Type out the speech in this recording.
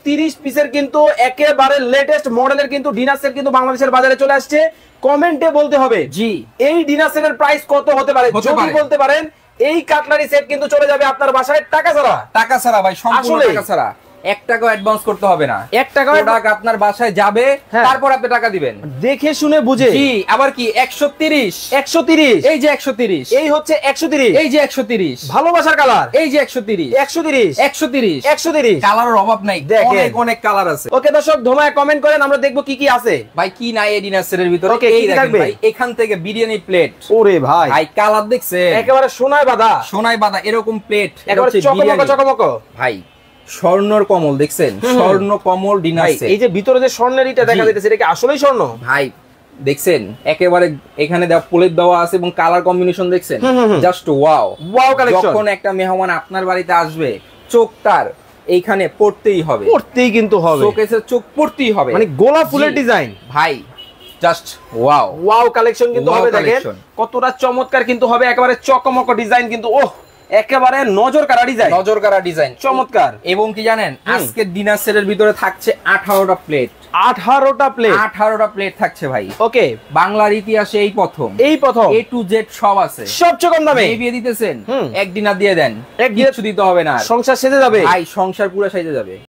130 পিসের কিন্তু একেবারে লেটেস্ট মডেলের কিন্তু ডিনার সেট কিন্তু বাংলাদেশের বাজারে চলে আসছে। কমেন্টে বলতে হবে জি এই ডিনার সেটের প্রাইস কত হতে পারে। যদি বলতে পারেন এই কাটলারি সেট কিন্তু চলে যাবে আপনার বাসায় টাকা ছাড়া ভাই, সম্পূর্ণ টাকা ছাড়া। 1 টাকাও অ্যাডভান্স করতে হবে না, 1 টাকা প্রোডাক্ট আপনার বাসায় যাবে, তারপর আপনি টাকা দিবেন দেখে শুনে বুঝে। জি আবার কি 130 এই যে 130, এই হচ্ছে 130, এই যে 130 ভালোবাসার কালার, এই যে 130 130 কালারের অভাব নাই, অনেক অনেক কালার আছে। ওকে দর্শক ধমায় কমেন্ট করেন, আমরা দেখবো কি কি আছে ভাই। কি নাই এই ডিনার সেটের ভিতরে, এই দেখেন ভাই, এখান থেকে বিরিয়ানি প্লেট, ওরে ভাই ভাই কালার দেখছেন একেবারে সোনায় বাঁধা এরকম প্লেট, একেবারে চকমক ভাই। স্বর্ণর কমল দেখছেন, স্বর্ণ কমল ডিনার সেট। এই যে ভিতরে যে স্বর্ণের ইটা দেখা যাচ্ছে, এটা কি আসলেই স্বর্ণ ভাই? দেখছেন একেবারে এখানে দেওয়া প্লেট দেওয়া আছে এবং কালার কম্বিনেশন দেখছেন, জাস্ট ওয়াও কালেকশন। যখন একটা মেহমান আপনার বাড়িতে আসবে, চোখ তার এইখানে পড়তেই হবে, কিন্তু হবে, শোকেসে চোখ পড়তেই হবে, মানে গোলাপ ফুলের ডিজাইন ভাই, জাস্ট ওয়াও কালেকশন কিন্তু হবে। দেখেন কতটা চমৎকার কিন্তু হবে, একেবারে চকমক ডিজাইন কিন্তু, ওহ একেবারে নজর কাড়া ডিজাইন, চমৎকার। এবং কি জানেন আজকের ডিনার সেটের ভিতরে থাকছে 18টা প্লেট, 18টা প্লেট থাকছে ভাই। ওকে, বাংলার ইতিহাসে এই প্রথম A to Z সব আছে, সবচেয়ে কম দামে বিয়ে দিতেছেন, এক ডিনার দিয়ে দেন, কিছু দিতে হবে না, সংসার সেজে যাবে ভাই, সংসার পুরো সেজে যাবে।